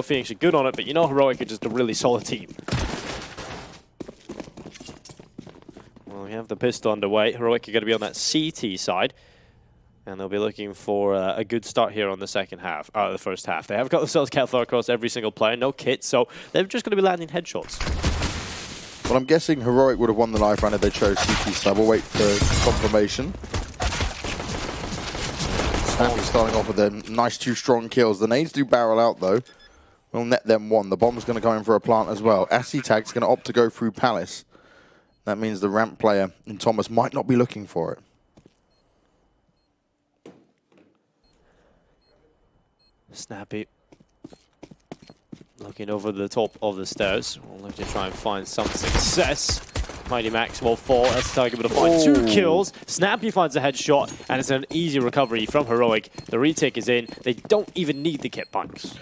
Phoenix are good on it, but you know Heroic are just a really solid team. Well, we have the pistol underway. Heroic are going to be on that CT side. And they'll be looking for a good start here on the the first half. They have got themselves Kevlar across every single player, no kit, so they're just going to be landing headshots. Well, I'm guessing Heroic would have won the live round if they chose CT side. We'll wait for confirmation. Snappy starting off with a nice 2 strong kills. The nades do barrel out though. We'll net them 1. The bomb's going to go in for a plant as well. Tag's going to opt to go through Palace. That means the ramp player in Thomas might not be looking for it. Snappy looking over the top of the stairs. We'll look to try and find some success. Mighty Max will fall. Tag able to find 2 kills. Snappy finds a headshot, and it's an easy recovery from Heroic. The retake is in. They don't even need the kit bunks.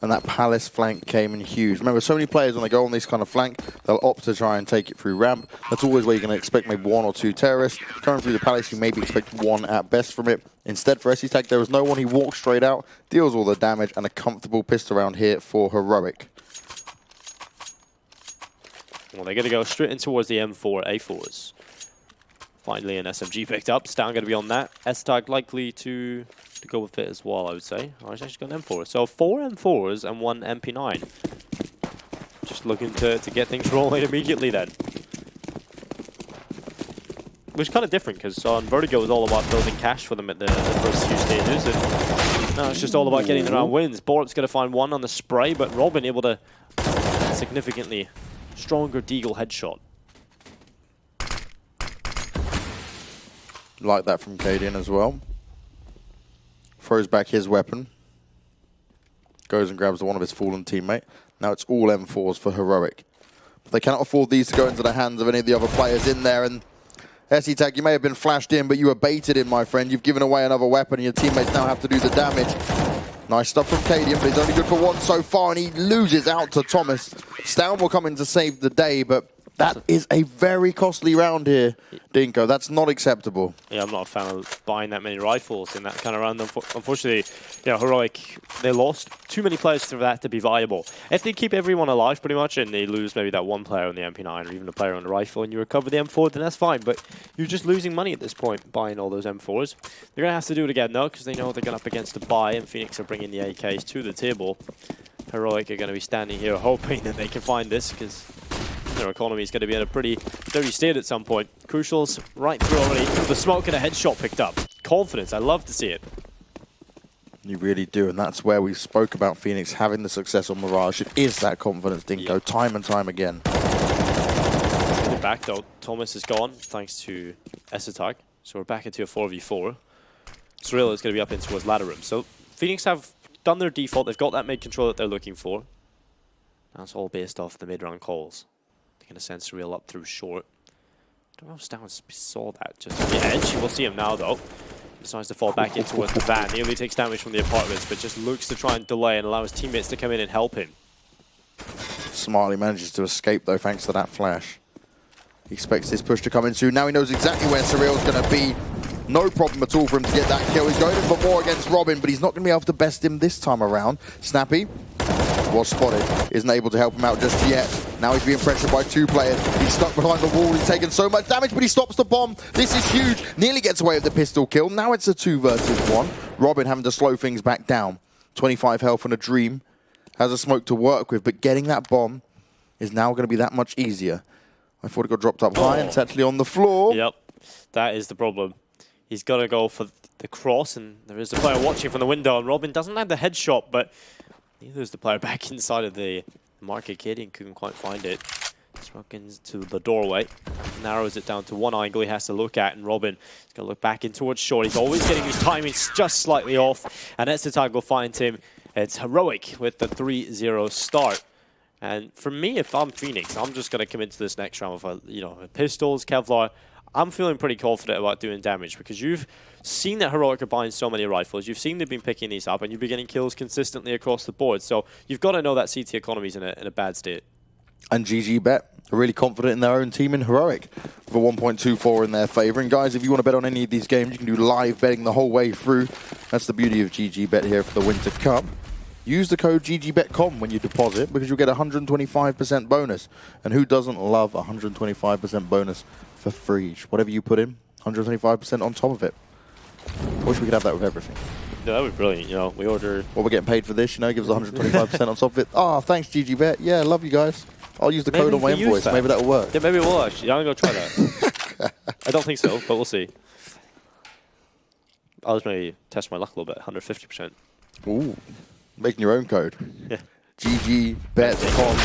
And that Palace flank came in huge. Remember, so many players, when they go on this kind of flank, they'll opt to try and take it through ramp. That's always where you're going to expect maybe 1 or 2 terrorists. Coming through the Palace, you maybe expect 1 at best from it. Instead, for Tag, there was no one. He walks straight out, deals all the damage, and a comfortable pistol round here for Heroic. Well, they're going to go straight in towards the M4 A4s. Finally, an SMG picked up. Stan going to be on that. Tag likely to go with it as well, I would say. Oh, he's actually got an M4. So 4 M4s and 1 MP9. Just looking to get things rolling immediately then. Which is kind of different, because on Vertigo it was all about building cash for them at the first few stages. And now it's just all about getting the round wins. Borup's going to find 1 on the spray, but Robin able to significantly stronger Deagle headshot. Like that from Cadian as well. Throws back his weapon. Goes and grabs one of his fallen teammate. Now it's all M4s for Heroic. But they cannot afford these to go into the hands of any of the other players in there. And Tag, you may have been flashed in, but you were baited in, my friend. You've given away another weapon, and your teammates now have to do the damage. Nice stuff from Cadian, but he's only good for 1 so far, and he loses out to Thomas. Stan will come in to save the day, but that is a very costly round here, Dinko. That's not acceptable. Yeah, I'm not a fan of buying that many rifles in that kind of round. Unfortunately, you know, Heroic, they lost too many players for that to be viable. If they keep everyone alive pretty much and they lose maybe that 1 player on the MP9 or even a player on the rifle and you recover the M4, then that's fine. But you're just losing money at this point buying all those M4s. They're going to have to do it again though, because they know they're going up against a buy and Phoenix are bringing the AKs to the table. Heroic are going to be standing here hoping that they can find this, because their economy is going to be in a pretty dirty state at some point. Crucial's right through already. The smoke and a headshot picked up. Confidence, I love to see it. You really do, and that's where we spoke about Phoenix having the success on Mirage. It is that confidence, Dinko, time and time again. Back though, Thomas is gone thanks to Tag. So we're back into a 4v4. Cyril is going to be up in towards ladder room. So Phoenix have done their default. They've got that mid control that they're looking for. That's all based off the mid-round calls. They're going to send Cyril up through short. I don't know if Stan saw that just on the edge. We'll see him now, though. Decides to fall back in towards the van. Nearly takes damage from the apartments, but just looks to try and delay and allow his teammates to come in and help him. Smartly manages to escape, though, thanks to that flash. He expects this push to come in soon. Now he knows exactly where Cyril's going to be. No problem at all for him to get that kill. He's going in for more against Robin, but he's not going to be able to best him this time around. Snappy was spotted, isn't able to help him out just yet. Now he's being pressured by 2 players. He's stuck behind the wall. He's taken so much damage, but he stops the bomb. This is huge. Nearly gets away with the pistol kill. Now it's a 2 versus 1. Robin having to slow things back down. 25 health on a dream. Has a smoke to work with, but getting that bomb is now going to be that much easier. I thought it got dropped up high, and it's actually on the floor. Yep, that is the problem. He's got to go for the cross, and there is a player watching from the window, and Robin doesn't have the headshot, but neither is the player back inside of the market. Cadian couldn't quite find it. Smoke into the doorway, narrows it down to 1 angle he has to look at, and Robin is going to look back in towards short. He's always getting his timing just slightly off, and Tag will find him. It's Heroic with the 3-0 start. And for me, if I'm Phoenix, I'm just going to come into this next round with pistols, Kevlar. I'm feeling pretty confident about doing damage, because you've seen that Heroic are buying so many rifles. You've seen they've been picking these up, and you've been getting kills consistently across the board. So you've got to know that CT economy is in a bad state. And GG.BET are really confident in their own team in Heroic for 1.24 in their favor. And guys, if you want to bet on any of these games, you can do live betting the whole way through. That's the beauty of GG.BET here for the Winter Cup. use the code GG.BET.com when you deposit because you'll get 125% bonus. And who doesn't love 125% bonus for free? Whatever you put in, 125% on top of it. I wish we could have that with everything. Yeah, that would be brilliant. You know, we order. Well, we're getting paid for this, you know, gives us 125% on top of it. Oh, thanks, GG.BET. Yeah, love you guys. I'll use the code on my invoice. Maybe that'll work. Yeah, maybe it will actually. I'm going to try that. I don't think so, but we'll see. I'll just maybe test my luck a little bit. 150%. Ooh. Making your own code. Yeah. GG.BET.com.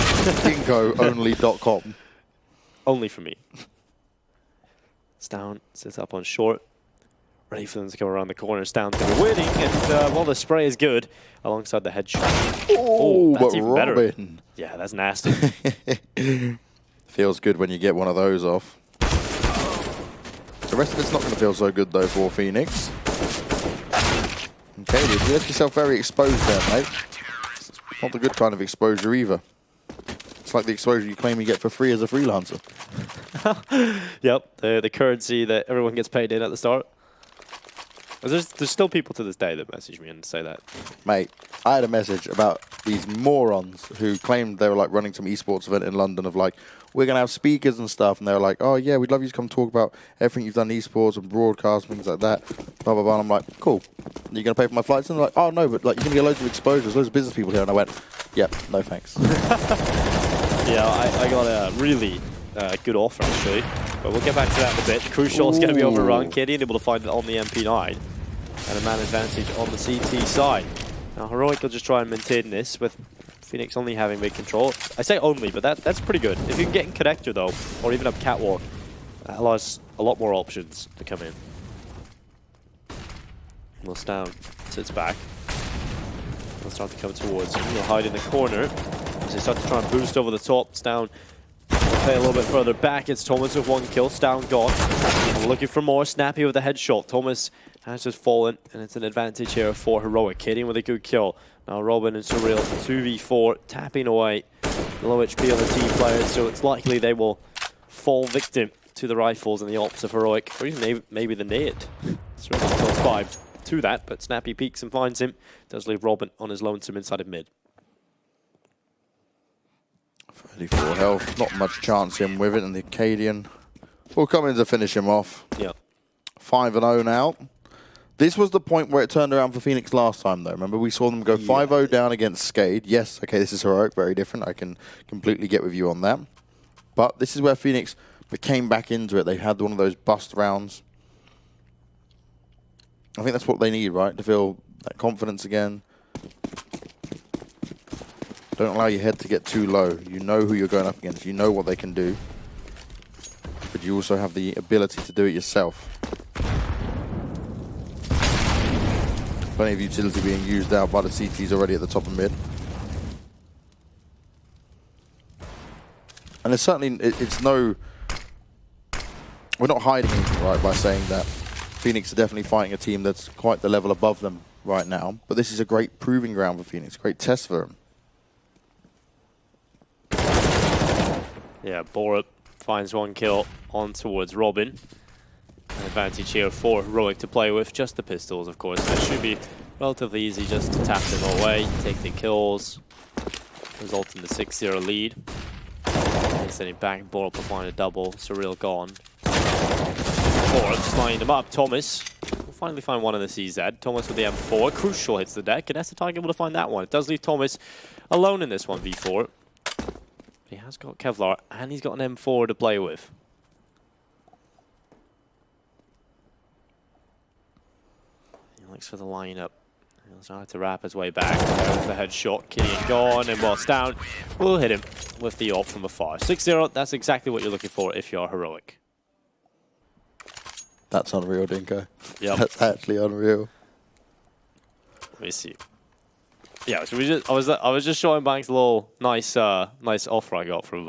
GingoOnly.com. Only for me. It's down. Sits up on short. Ready for them to come around the corner. It's down to the winning. And, well, the spray is good alongside the headshot. Oh, that's but even Robin. better. Yeah, that's nasty. Feels good when you get one of those off. The rest of it's not going to feel so good, though, for Phoenix. Okay, you left yourself very exposed there, mate. Not the good kind of exposure either. It's like the exposure you claim you get for free as a freelancer. Yep, the currency that everyone gets paid in at the start. There's still people to this day that message me and say that. Mate, I had a message about these morons who claimed they were like running some esports event in London of like, we're going to have speakers and stuff. And they were like, oh yeah, we'd love you to come talk about everything you've done in esports and broadcast, things like that. Blah, blah, blah. And I'm like, cool. Are you going to pay for my flights? And they're like, oh no, but like you're going to get loads of exposures, loads of business people here. And I went, yep, no thanks. Yeah, I got a really good offer actually. But we'll get back to that in a bit. Crucial is going to be overrun. Kadian able to find it on the MP9. And a man advantage on the CT side. Now Heroic will just try and maintain this with Phoenix only having mid control. I say only, but that's pretty good. If you can get in connector though, or even up catwalk, that allows a lot more options to come in. Will's down, sits back. They'll start to come towards him. He'll hide in the corner as they start to try and boost over the top. It's down. Play a little bit further back. It's Thomas with one kill. Down gone. Looking for more. Snappy with a headshot. Thomas has just fallen, and it's an advantage here for Heroic. Kidding with a good kill. Now Robin and Surreal 2v4, tapping away the low HP of the team players, so it's likely they will fall victim to the rifles and the ops of Heroic, or even maybe the nade. Surreal kills 5 to that, but Snappy peeks and finds him. Does leave Robin on his lonesome inside of mid. 34 health, not much chance him with it, and the Acadian will come in to finish him off. Yeah. 5-0 now. This was the point where it turned around for Phoenix last time, though. Remember, we saw them go 5-0 down against Skade. Yes, okay, this is Heroic, very different. I can completely get with you on that. But this is where Phoenix came back into it. They had one of those bust rounds. I think that's what they need, right? To feel that confidence again. Don't allow your head to get too low. You know who you're going up against. You know what they can do. But you also have the ability to do it yourself. Plenty of utility being used out by the CTs already at the top of mid. And it's certainly, it's no, we're not hiding anything, right, by saying that Phoenix are definitely fighting a team that's quite the level above them right now. But this is a great proving ground for Phoenix, great test for them. Yeah, Borup finds one kill on towards Robin. An advantage here for Heroic to play with. Just the pistols, of course. That should be relatively easy just to tap them away, take the kills, result in the 6-0 lead. And sending back, Borup will find a double. Surreal gone. Borup's lining them up. Thomas will finally find one in the CZ. Thomas with the M4. Crucial hits the deck, and Essetag able to find that one. It does leave Thomas alone in this 1v4. He has got Kevlar, and he's got an M4 to play with. He looks for the lineup. He'll try to wrap his way back. There's the headshot. Killian gone, and whilst down, we'll hit him with the ult from afar. 6-0, that's exactly what you're looking for if you're Heroic. That's unreal, Dinko. Yep. That's actually unreal. Let me see. Yeah, so I was just showing Banks a little nice offer I got from.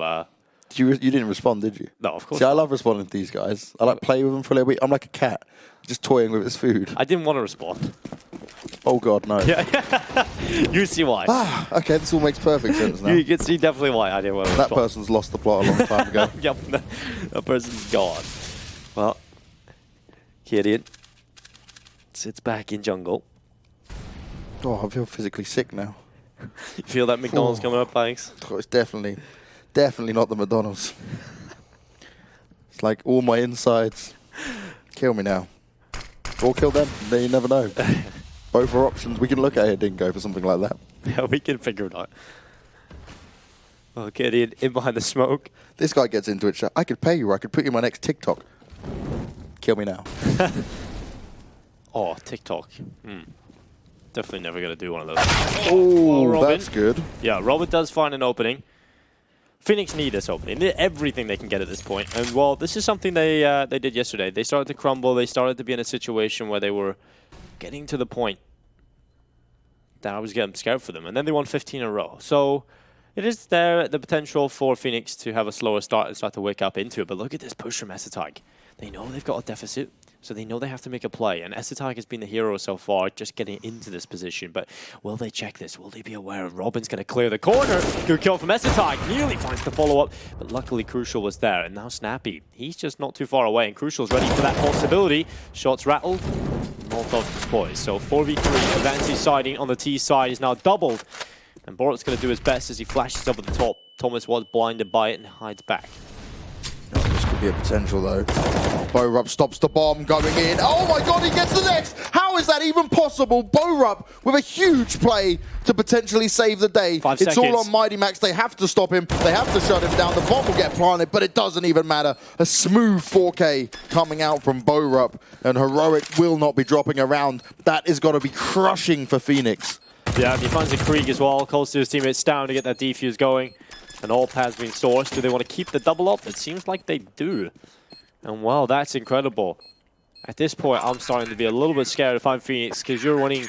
You didn't respond, did you? No, of course. See, I love responding to these guys. I like play with them for a little bit. I'm like a cat, just toying with its food. I didn't want to respond. Oh God, no. Yeah, you see why. Ah, okay, this all makes perfect sense now. You can see definitely why I didn't want to That respond. person's lost the plot a long time ago. Yep, that person's gone. Well, Kadian sits back in jungle. Oh, I feel physically sick now. You feel that McDonald's coming up, Banks? Oh, it's definitely not the McDonald's. It's like all my insides. Kill me now. Or kill them. You never know. Both are options. We can look at it, Dingo, for something like that. Yeah, we can figure it out. Okay, in behind the smoke. This guy gets into it. I could pay you, or I could put you in my next TikTok. Kill me now. Oh, TikTok. Definitely never going to do one of those. Oh, that's good. Yeah, Robert does find an opening. Phoenix need this opening. They need everything they can get at this point. And, well, this is something they did yesterday. They started to crumble. They started to be in a situation where they were getting to the point that I was getting scared for them. And then they won 15 in a row. So it is there, the potential for Phoenix to have a slower start and start to wake up into it. But look at this push from Essetag. They know they've got a deficit, so they know they have to make a play. And Essetag has been the hero so far, just getting into this position. But will they check this? Will they be aware? Robin's going to clear the corner. Good kill from Essetag. Nearly finds the follow-up, but luckily Crucial was there. And now Snappy, he's just not too far away. And Crucial's ready for that possibility. Shots rattled. Molotov deploys. So 4v3, advantage siding on the T side is now doubled. And Borat's going to do his best as he flashes up at the top. Thomas was blinded by it and hides back. This could be a potential, though. Borup stops the bomb going in. Oh my god, he gets the next! How is that even possible? Borup with a huge play to potentially save the day. 5 it's seconds. all on Mighty Max. They have to stop him. They have to shut him down. The bomb will get planted, but it doesn't even matter. A smooth 4K coming out from Borup, and Heroic will not be dropping around. That is going to be crushing for Phoenix. Yeah, he finds a Krieg as well. Calls to his teammates down to get that defuse going. And all has been sourced. Do they want to keep the double up? It seems like they do. And wow, that's incredible. At this point, I'm starting to be a little bit scared if I'm Phoenix, because you're winning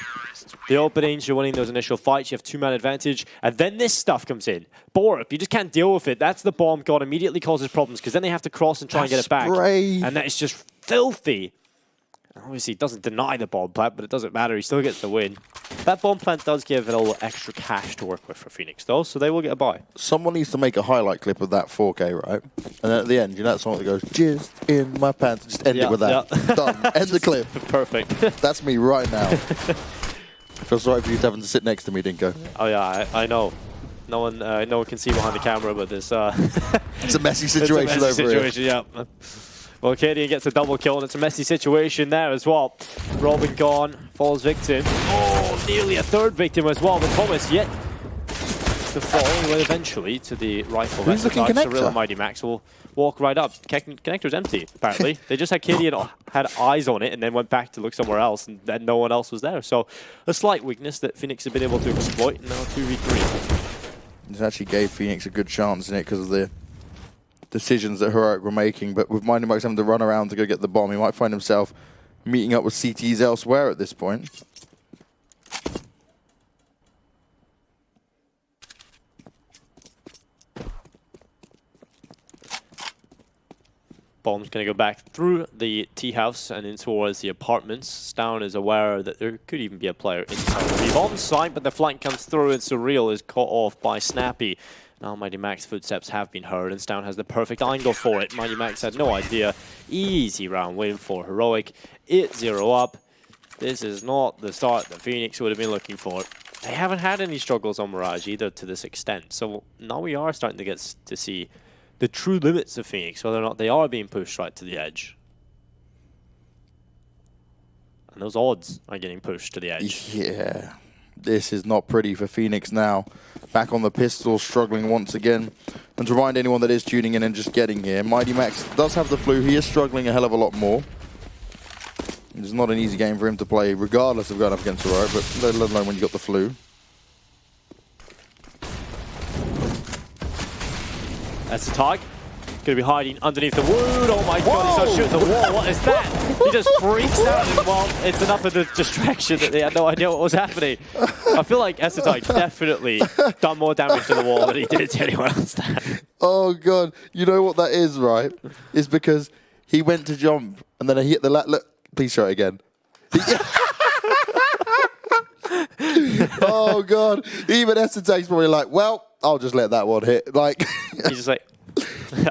the openings, you're winning those initial fights, you have 2-man advantage, and then this stuff comes in. Borup, you just can't deal with it. That's the bomb god immediately causes problems, because then they have to cross and try and get it back. And that is just filthy. Obviously, he doesn't deny the bomb plant, but it doesn't matter. He still gets the win. That bomb plant does give it a little extra cash to work with for Phoenix, though, so they will get a buy. Someone needs to make a highlight clip of that 4K, right? And then at the end, you know that song that goes, "Jizz in my pants." Just end it with that. Yeah. Done. End the clip. Perfect. That's me right now. I feel sorry for you having to sit next to me, Dinko. Oh yeah, I know. No one can see behind the camera, but there's it's a messy situation it's a messy over situation, here. Yeah. Well, Cadian gets a double kill, and it's a messy situation there as well. Robin gone, falls victim. Oh, nearly a third victim as well, but Thomas yet to fall anyway eventually to the rifle. Who's looking Connector? Surreal and Mighty Max will walk right up. Connector's empty, apparently. They just had Cadian had eyes on it and then went back to look somewhere else, and then no one else was there. So a slight weakness that Phoenix have been able to exploit, and now 2v3. This actually gave Phoenix a good chance in it because of the decisions that Heroic were making, but with Mighty Max having to run around to go get the bomb, he might find himself meeting up with CTs elsewhere at this point. Bomb's going to go back through the tea house and in towards the apartments. Stown is aware that there could even be a player inside the bomb site, but the flank comes through and Surreal is caught off by Snappy. Now Mighty Max's footsteps have been heard, and Stown has the perfect angle for it. Mighty Max had no idea. Easy round win for Heroic. It's 0 up. This is not the start that Phoenix would have been looking for. They haven't had any struggles on Mirage either to this extent. So now we are starting to get to see the true limits of Phoenix, whether or not they are being pushed right to the edge. And those odds are getting pushed to the edge. Yeah. This is not pretty for Phoenix now. Back on the pistol, struggling once again. And to remind anyone that is tuning in and just getting here, Mighty Max does have the flu. He is struggling a hell of a lot more. It's not an easy game for him to play, regardless of going up against Heroic, but let alone when you got the flu. That's the tag. Going to be hiding underneath the wood. Oh my god, he's not shooting the wall. What is that? He just freaks out. And, well, it's enough of a distraction that they had no idea what was happening. I feel like Essetag definitely done more damage to the wall than he did to anyone else there. Oh god, you know what that is, right? It's because he went to jump and then he hit the look, please show it again. Oh god, even Essetag's probably like, well, I'll just let that one hit. Like he's just like,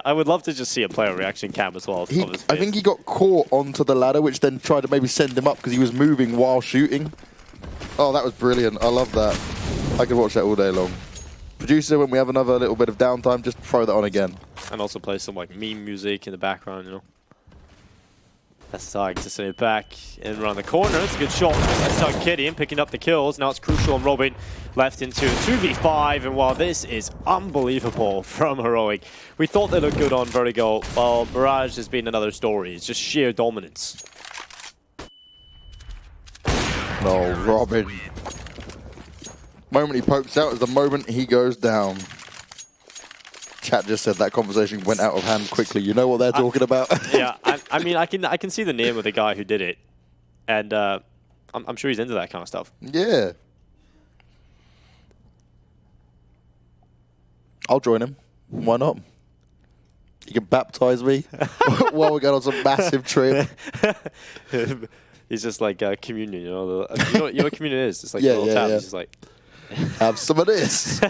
I would love to just see a player reaction cam as well. I think he got caught onto the ladder, which then tried to maybe send him up because he was moving while shooting. Oh, that was brilliant. I love that. I could watch that all day long. Producer, when we have another little bit of downtime, just throw that on again. And also play some like meme music in the background, you know. STAG to send it back in around the corner. It's a good shot. STAG Gideon picking up the kills. Now it's Crucial and Robin left into 2v5. And while this is unbelievable from Heroic, we thought they looked good on Vertigo. Well, Mirage has been another story. It's just sheer dominance. No, Robin. Moment he pokes out is the moment he goes down. Chat just said that conversation went out of hand quickly. You know what they're talking about? Yeah, I mean, I can see the name of the guy who did it, and I'm sure he's into that kind of stuff. Yeah. I'll join him. Why not? He can baptize me while we're going on some massive trip. He's just like communion, you know. You know what communion is? It's like a little tap. He's just like, have some of this.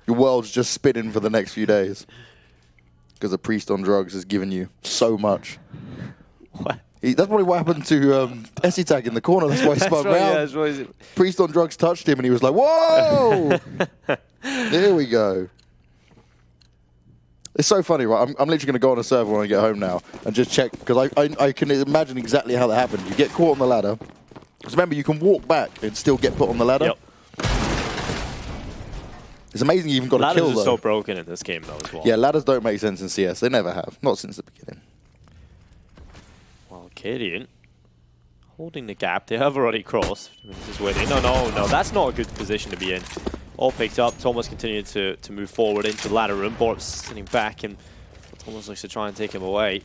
Your world's just spinning for the next few days because a priest on drugs has given you so much. What? That's probably what happened to STAG in the corner. That's why he spun round. Yeah, priest on drugs touched him and he was like, whoa! There we go. It's so funny, right? I'm literally going to go on a server when I get home now and just check, because I can imagine exactly how that happened. You get caught on the ladder. Because remember, you can walk back and still get put on the ladder. Yep. It's amazing you even got a kill, though. Ladders are so broken in this game, though, as well. Yeah, ladders don't make sense in CS. They never have. Not since the beginning. Well, Gideon holding the gap. They have already crossed. Just waiting. No. That's not a good position to be in. All picked up. Thomas continued to move forward into the ladder room. Borp sitting back, and Thomas looks to try and take him away.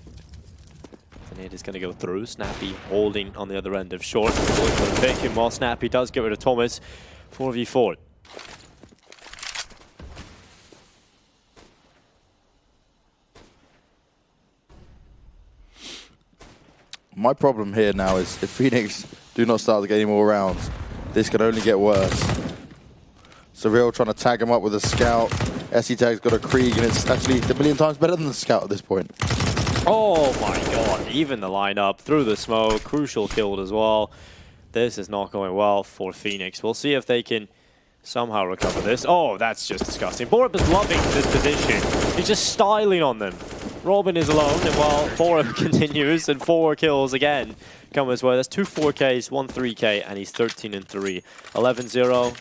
The nade is going to go through. Snappy holding on the other end of short. Pick him while Snappy does get rid of Thomas. 4v4. My problem here now is if Phoenix do not start to get any more rounds, this could only get worse. Surreal trying to tag him up with a scout. STAG's got a Krieg, and it's actually a million times better than the scout at this point. Oh my god, even the lineup through the smoke. Crucial killed as well. This is not going well for Phoenix. We'll see if they can somehow recover this. Oh, that's just disgusting. Borp is loving this position. He's just styling on them. Robin is alone, and while Borp continues, and 4 kills again come his way. That's 2 4Ks, 1 3K, and he's 13-3. 11-0.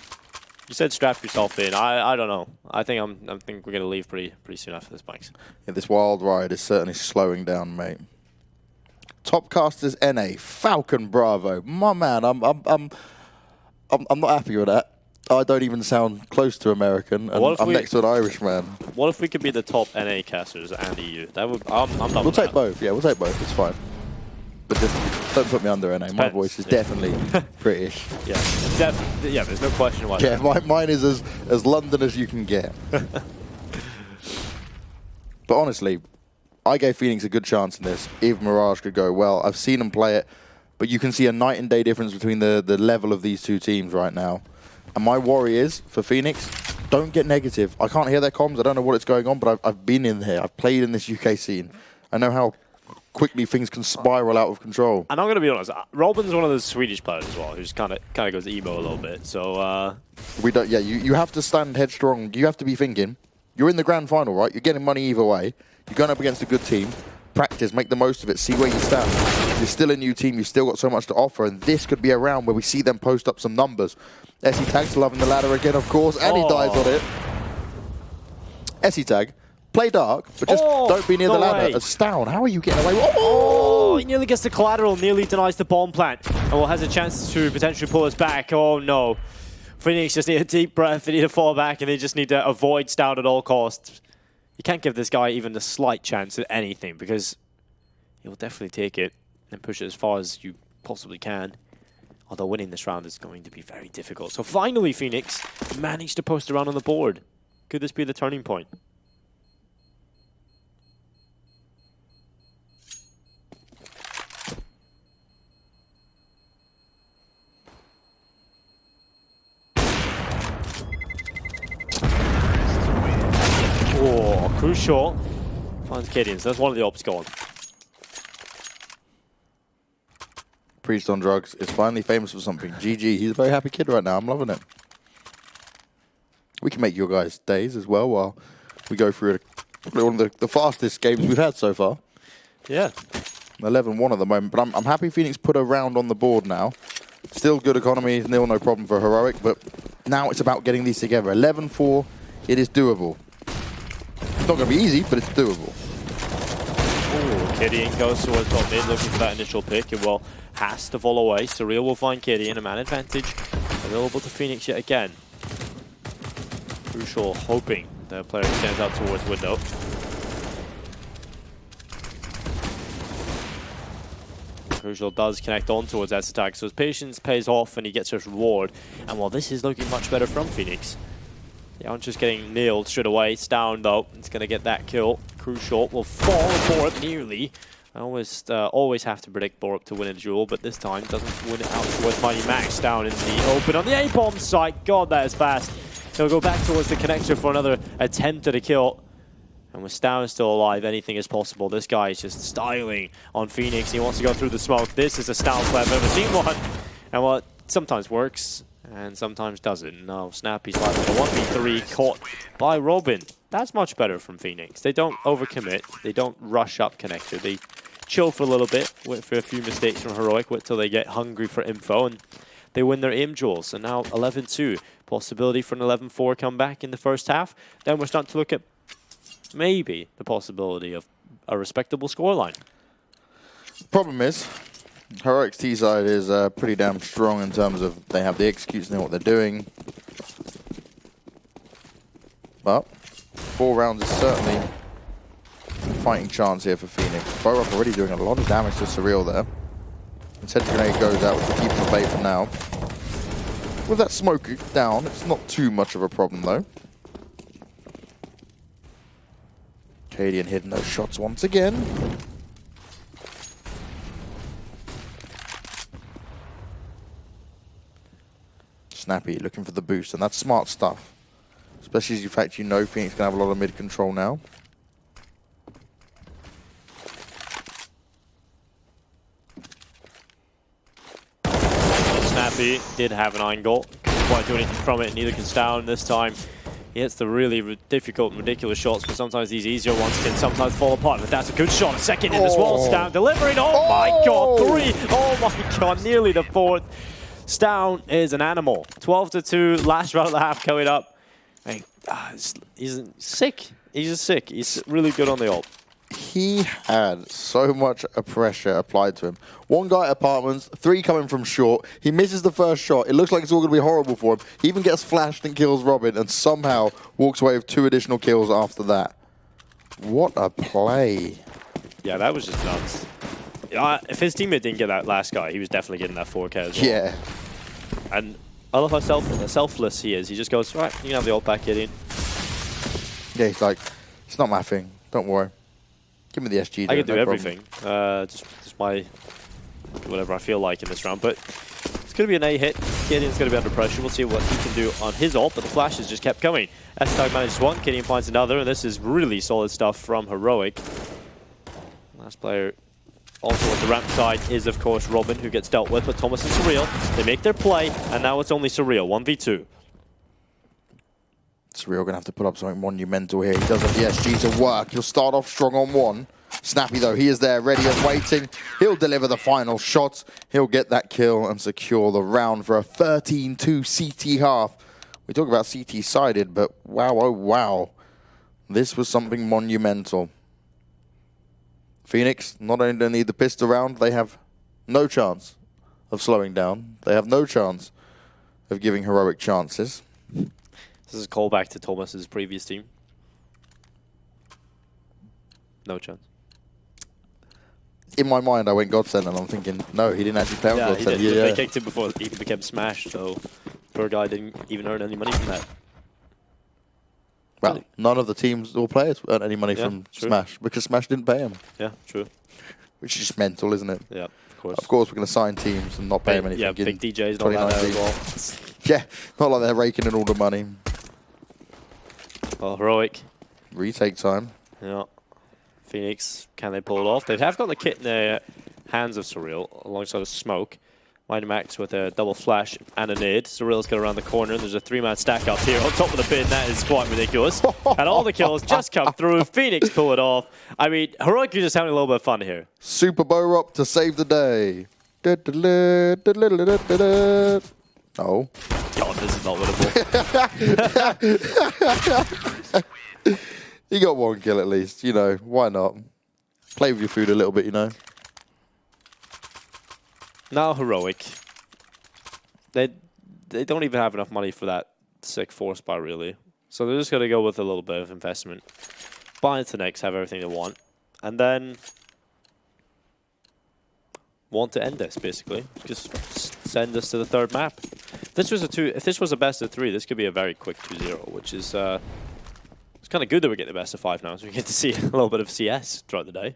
You said strap yourself in. I don't know. I think we're gonna leave pretty soon after this, Banks. Yeah, this wild ride is certainly slowing down, mate. Topcasters NA, Falcon Bravo. My man, I'm not happy with that. I don't even sound close to American, and I'm next to an Irishman. What if we could be the top NA casters and EU? That would. I'm not. We'll take both. Yeah, we'll take both. It's fine. But just don't put me under NA. My voice is definitely British. Yeah, yeah. There's no question why. Yeah, mine is as London as you can get. But honestly, I gave Phoenix a good chance in this. Even Mirage could go well. I've seen them play it, but you can see a night and day difference between the level of these two teams right now. And my worry is, for Phoenix, don't get negative. I can't hear their comms. I don't know what is going on, but I've been in here. I've played in this UK scene. I know how quickly things can spiral out of control. And I'm going to be honest, Robin's one of those Swedish players as well, who's kind of goes emo a little bit. So we don't. Yeah, you have to stand headstrong. You have to be thinking. You're in the grand final, right? You're getting money either way. You're going up against a good team. Practice, make the most of it, see where you stand. You're still a new team, you've still got so much to offer, and this could be a round where we see them post up some numbers. STAG's loving the ladder again, of course, and he dies on it. STAG, play dark, but just don't be near the ladder. Stown, how are you getting away? Oh, he nearly gets the collateral, nearly denies the bomb plant, and has a chance to potentially pull us back. Oh no. Phoenix just need a deep breath, they need to fall back, and they just need to avoid Stown at all costs. You can't give this guy even a slight chance at anything, because he'll definitely take it and push it as far as you possibly can. Although winning this round is going to be very difficult. So finally, Phoenix managed to post around on the board. Could this be the turning point? Oh, Crucial finds Gideon, so that's one of the ops gone. Priest on drugs is finally famous for something. GG, he's a very happy kid right now. I'm loving it. We can make your guys' days as well while we go through one of the fastest games we've had so far. Yeah. 11-1 at the moment, but I'm happy Phoenix put a round on the board now. Still good economy, nil, no problem for Heroic, but now it's about getting these together. 11-4, it is doable. It's not going to be easy, but it's doable. Ooh, Gideon goes towards top mid, looking for that initial pick, and well, has to fall away. Surreal will find Gideon, a man advantage available to Phoenix yet again. Crucial, hoping the player stands out towards window. Crucial does connect on towards that attack, so his patience pays off and he gets his reward. And while this is looking much better from Phoenix, they aren't just getting nailed straight away. It's down though, it's going to get that kill. Crucial will fall for it nearly. I always have to predict Borup to win a duel, but this time doesn't win it out towards Mighty Max down in the open on the A-bomb site. God, that is fast. He'll go back towards the connector for another attempt at a kill. And with Stown still alive, anything is possible. This guy is just styling on Phoenix. He wants to go through the smoke. This is a Stown play I've ever seen one. And well, it sometimes works and sometimes doesn't. No, Snappy's like a 1v3 caught by Robin. That's much better from Phoenix. They don't overcommit. They don't rush up connector. They chill for a little bit, wait for a few mistakes from Heroic, wait till they get hungry for info, and they win their aim duels. So now 11-2. Possibility for an 11-4 comeback in the first half. Then we're starting to look at maybe the possibility of a respectable scoreline. Problem is, Heroic's T side is pretty damn strong in terms of they have the executes, they know what they're doing. But 4 rounds is certainly a fighting chance here for Phoenix. Borup already doing a lot of damage to Surreal there. And Sentry Grenade goes out, which will keep him at bay for now. With that smoke down, it's not too much of a problem though. Cadian hitting those shots once again. Snappy looking for the boost, and that's smart stuff. Especially as the fact you know Phoenix can have a lot of mid control now. Snappy did have an angle. Couldn't quite do anything from it, neither can Stown this time. He hits the really difficult and ridiculous shots, but sometimes these easier ones can sometimes fall apart. But that's a good shot. A second in as well. Stown delivering. Oh my god, 3. Oh my god, nearly the 4th. Stown is an animal. 12-2, last round of the half coming up. Hey, he's sick. He's just sick. He's really good on the ult. He had so much pressure applied to him. 1 guy at apartments, 3 coming from short. He misses the first shot. It looks like it's all going to be horrible for him. He even gets flashed and kills Robin and somehow walks away with 2 additional kills after that. What a play. Yeah, that was just nuts. If his teammate didn't get that last guy, he was definitely getting that 4K as well. Yeah. And I love how selfless he is. He just goes, right, you can have the ult back, Gideon. Yeah, he's like, it's not my thing. Don't worry. Give me the SG. I can do everything. Just my whatever I feel like in this round. But it's going to be an A hit. Gideon's going to be under pressure. We'll see what he can do on his ult. But the flashes just kept coming. S-Tag manages 1. Gideon finds another. And this is really solid stuff from Heroic. Last player also at the ramp side is, of course, Robin, who gets dealt with. But Thomas and Surreal, they make their play. And now it's only Surreal. 1v2. Surreal going to have to put up something monumental here. He does have the SG to work. He'll start off strong on 1. Snappy, though, he is there, ready and waiting. He'll deliver the final shot. He'll get that kill and secure the round for a 13-2 CT half. We talk about CT sided, but wow, oh wow. This was something monumental. Phoenix, not only do they need the pistol round, they have no chance of slowing down. They have no chance of giving Heroic chances. This is a callback to Thomas's previous team. No chance. In my mind, I went Godsend, and I'm thinking, no, he didn't actually play on Godsend. Yeah, they kicked him before he became Smash, so poor guy didn't even earn any money from that. Well, none of the teams or players earned any money from Smash, because Smash didn't pay him. Yeah, true. Which is just mental, isn't it? Yeah, of course. Of course, we're going to sign teams and not pay them anything. Yeah, big DJs, not like that as well. Yeah, not like they're raking in all the money. Well, Heroic. Retake time. Yeah. Phoenix, can they pull it off? They have got the kit in their hands of Surreal alongside a smoke. Mighty Max with a double flash and a nade. Surreal's got around the corner. There's a 3-man stack up here on top of the bin. That is quite ridiculous. And all the kills just come through. Phoenix pull it off. I mean, Heroic is just having a little bit of fun here. Super Bo-Rop to save the day. Oh. God, this is not winnable. He got one kill at least. You know, why not? Play with your food a little bit, you know. Now Heroic. They don't even have enough money for that sick force bar, really. So they're just going to go with a little bit of investment. Buy into next, have everything they want. And then want to end this, basically. Just send us to the third map. If this was a best of 3, this could be a very quick 2-0, which is it's kind of good that we get the best of 5 now, so we get to see a little bit of CS throughout the day.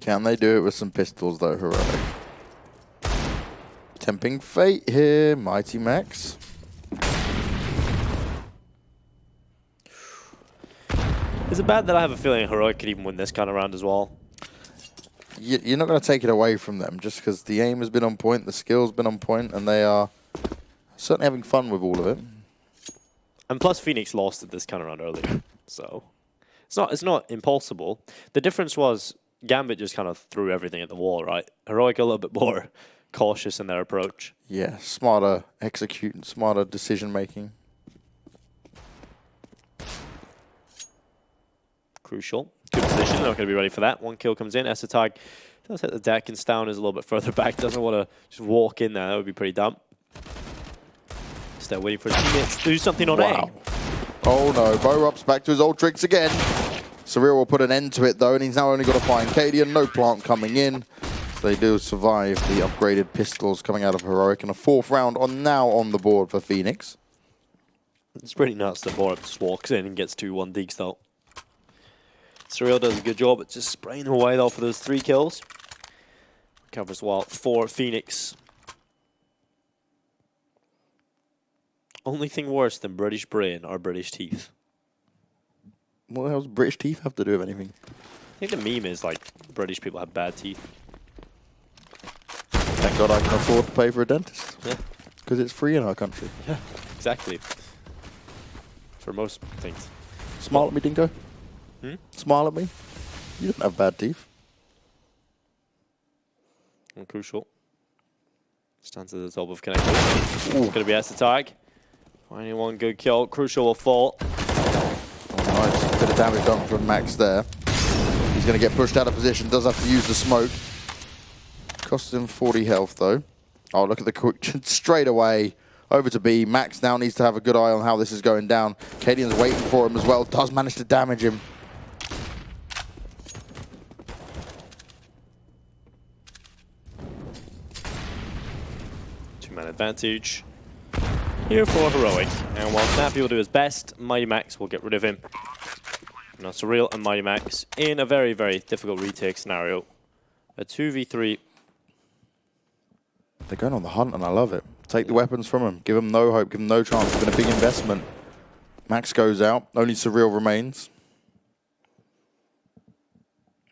Can they do it with some pistols, though, Heroic? Tempting fate here, Mighty Max. Is it bad that I have a feeling Heroic could even win this kind of round as well? You're not going to take it away from them just because the aim has been on point, the skill's been on point, and they are certainly having fun with all of it. And plus, Phoenix lost at this kind of round earlier, so it's not impossible. The difference was Gambit just kind of threw everything at the wall, right? Heroic a little bit more cautious in their approach. Yeah, smarter executing, smarter decision making. Crucial. Good position. They're not going to be ready for that. One kill comes in. Esatag does hit the deck, and Stown is a little bit further back. Doesn't want to just walk in there. That would be pretty dumb. Still waiting for his teammates to do something on A. Oh no, Bo-Rop's back to his old tricks again. Surreal will put an end to it though, and he's now only got to find Cadian. No plant coming in. They do survive the upgraded pistols coming out of Heroic, and a 4th round now on the board for Phoenix. It's pretty nuts that Borup just walks in and gets 2-1 deeks though. Surreal does a good job at just spraying them away though for those 3 kills. Covers well for Phoenix. Only thing worse than British brain are British teeth. What else does British teeth have to do with anything? I think the meme is like British people have bad teeth. Thank God I can afford to pay for a dentist. Yeah. Because it's free in our country. Yeah, exactly. For most things. Smile at me, Dingo. Hmm? Smile at me. You don't have bad teeth. And Crucial. Stands at the top of connected. It's going to be Esatag. Finding one good kill. Crucial will fall. Nice. Bit of damage done from Max there. He's going to get pushed out of position. Does have to use the smoke. Costs him 40 health, though. Oh, look at the quick. Straight away over to B. Max now needs to have a good eye on how this is going down. Cadian's waiting for him as well. Does manage to damage him. Two-man advantage here for Heroic. And while Snappy will do his best, Mighty Max will get rid of him. Now Surreal and Mighty Max in a very, very difficult retake scenario. A 2v3. They're going on the hunt, and I love it. Take the weapons from him. Give him no hope. Give him no chance. It's been a big investment. Max goes out. Only Surreal remains.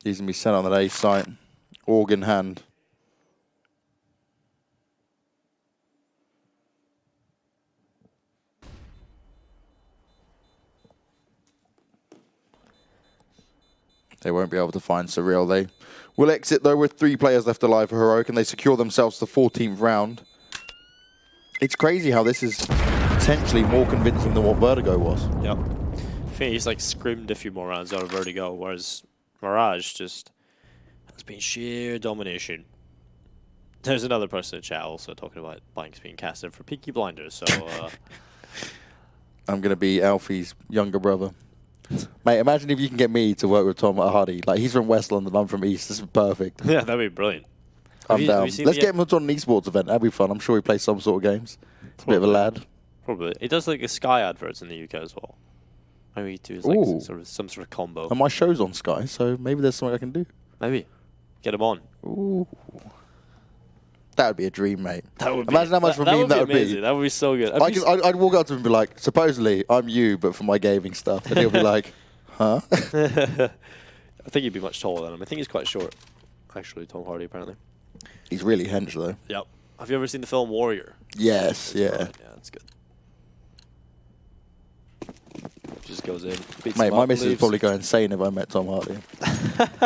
He's going to be sent on that A site. Org in hand. They won't be able to find Surreal. They will exit, though, with 3 players left alive for Heroic, and they secure themselves the 14th round. It's crazy how this is potentially more convincing than what Vertigo was. Yep. I think he's like scrimmed a few more rounds out of Vertigo, whereas Mirage just has been sheer domination. There's another person in chat also talking about blanks being casted for Peaky Blinders, so... I'm going to be Alfie's younger brother. Mate, imagine if you can get me to work with Tom at Hardy. Like, he's from West London, I'm from East. This is perfect. Yeah, that'd be brilliant. I'm down. Let's get him to an esports event. That'd be fun. I'm sure he plays some sort of games. He's a bit of a lad. Probably. He does like a Sky adverts in the UK as well. Maybe he does like some sort of combo. And my show's on Sky, so maybe there's something I can do. Maybe. Get him on. Ooh. That would be a dream, mate. That would Imagine how much of a meme that would be. That would be so good. I'd walk up to him and be like, supposedly, I'm you, but for my gaming stuff. And he'll be like, Huh? I think he'd be much taller than him. I think he's quite short, actually, Tom Hardy, apparently. He's really hench, though. Yep. Have you ever seen the film Warrior? Yes, yeah. Right. Yeah, that's good. Just goes in. Mate, my missus would probably go insane if I met Tom Hardy.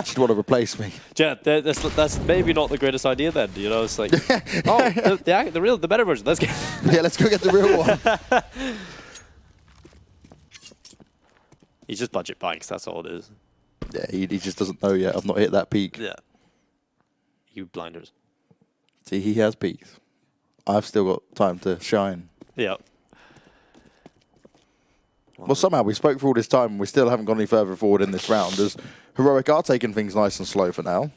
She'd want to replace me. Yeah, that's maybe not the greatest idea then. You know, it's like, oh, the better version. Let's get. Yeah, let's go get the real one. He's just budget bikes. That's all it is. Yeah, he just doesn't know yet. I've not hit that peak. Yeah. You blinders. See, he has peaks. I've still got time to shine. Yeah. Well, somehow we spoke for all this time and we still haven't gone any further forward in this round as Heroic are taking things nice and slow for now.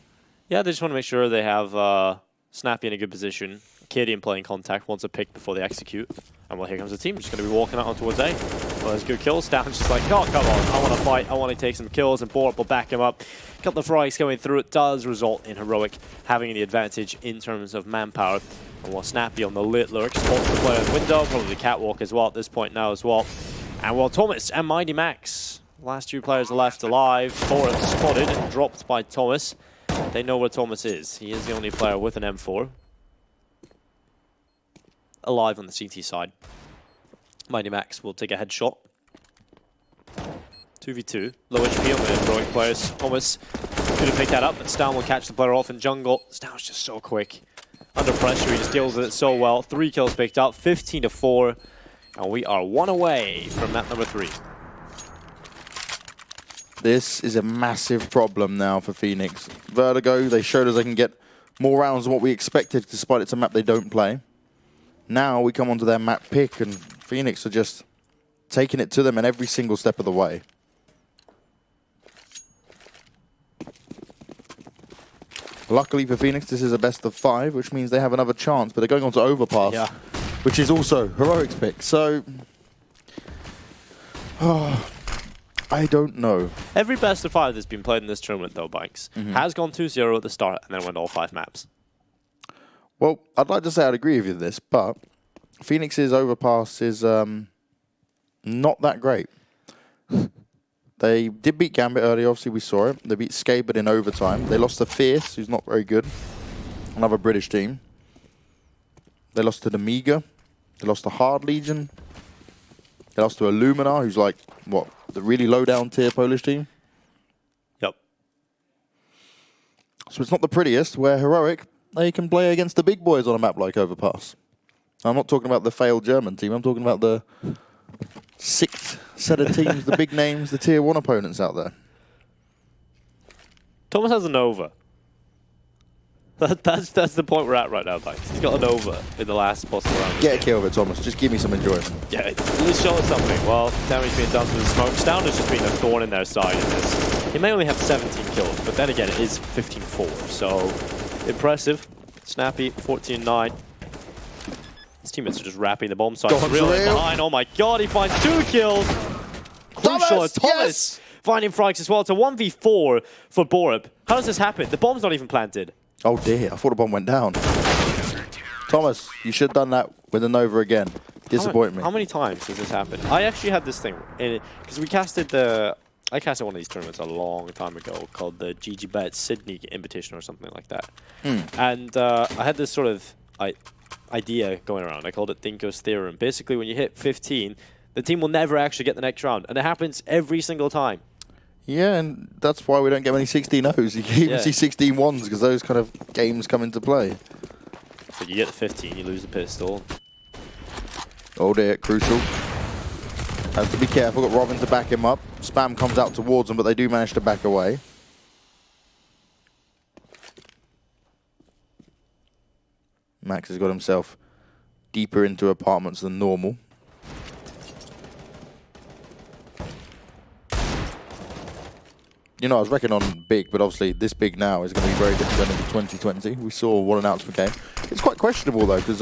Yeah, they just want to make sure they have Snappy in a good position. Cadian playing contact, wants a pick before they execute. And well, here comes the team, just going to be walking out on towards A. Well, there's good kills. Stan's just like, oh, come on, I want to fight, I want to take some kills, and Borup will back him up. Couple of frags going through, it does result in Heroic having the advantage in terms of manpower. And while Snappy on the lit lurk spots the player in the window, probably catwalk as well at this point now as well. And while Thomas and Mighty Max, last two players are left alive, Borup spotted and dropped by Thomas. They know where Thomas is. He is the only player with an M4. Alive on the CT side. Mighty Max will take a headshot. 2v2. Low HP on the Heroic players. Thomas could have picked that up, but Stan will catch the player off in jungle. Stan's just so quick. Under pressure, he just deals with it so well. 3 kills picked up, 15-4. And we are 1 away from map number 3. This is a massive problem now for Phoenix. Vertigo, they showed us they can get more rounds than what we expected, despite it's a map they don't play. Now we come onto their map pick, and Phoenix are just taking it to them in every single step of the way. Luckily for Phoenix, this is a best of 5, which means they have another chance, but they're going on to Overpass, yeah, which is also Heroic's pick. So, I don't know. Every best of 5 that's been played in this tournament, though, Bikes, has gone 2-0 at the start and then went all 5 maps. Well, I'd like to say I'd agree with you with this, but Phoenix's Overpass is not that great. They did beat Gambit early, obviously we saw it. They beat Skate, but in overtime. They lost to Fierce, who's not very good. Another British team. They lost to the Amiga. They lost to Hard Legion. They lost to Illumina, who's like, what, the really low-down tier Polish team? Yep. So it's not the prettiest, where Heroic, they can play against the big boys on a map like Overpass. I'm not talking about the failed German team, I'm talking about the 6th set of teams, the big names, the tier 1 opponents out there. Thomas has a Nova. That's the point we're at right now, Bikes. He's got a Nova in the last possible round. Get a kill with it, Thomas. Just give me some enjoyment. Yeah, at least show us something. Well, damage being done through the smoke. Stan has just been a thorn in their side in this. He may only have 17 kills, but then again, it is 15-4. So, impressive. Snappy, 14-9. His teammates are just wrapping the bomb site. Real behind. Oh my god, he finds 2 kills. Crucial. Thomas yes! finding frags as well. It's a 1v4 for Borup. How does this happen? The bomb's not even planted. Oh dear, I thought the bomb went down. Thomas, you should have done that with a Nova again. Disappoint me. How many times has this happened? I actually had this thing, because we casted I casted one of these tournaments a long time ago called the GG.BET Sydney Invitation or something like that. And I had this sort of idea going around. I called it Dinko's Theorem. Basically, when you hit 15, the team will never actually get the next round. And it happens every single time. Yeah, and that's why we don't get many 16-0s. You can even see 16-1s because those kind of games come into play. So you get the 15, you lose the pistol. Oh dear, crucial. Has to be careful, got Robin to back him up. Spam comes out towards them, but they do manage to back away. Max has got himself deeper into apartments than normal. You know, I was reckoning on big, but obviously this big now is going to be very different in 2020. We saw what announcement came. It's quite questionable, though, because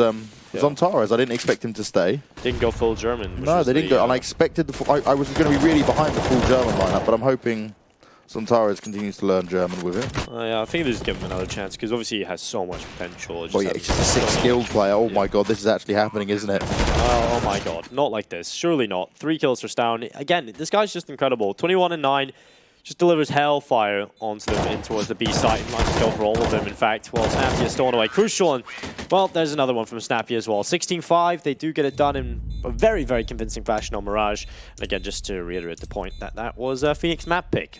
Zontares, I didn't expect him to stay. Didn't go full German. No, they didn't go. And I expected I was going to be really behind the full German lineup, but I'm hoping Sontaras continues to learn German with him. Yeah, I think they just give him another chance because obviously he has so much potential. Oh yeah, he's just a sick skilled player. Oh my god, this is actually happening, isn't it? Oh my god, not like this. Surely not. 3 kills for Stown. Again, this guy's just incredible. 21 and 9. Just delivers hellfire onto them in towards the B site. And nice kill for all of them, in fact. Well, Snappy is stolen away. Crucial. And, well, there's another one from Snappy as well. 16-5. They do get it done in a very, very convincing fashion on Mirage. And again, just to reiterate the point, that was a Phoenix map pick.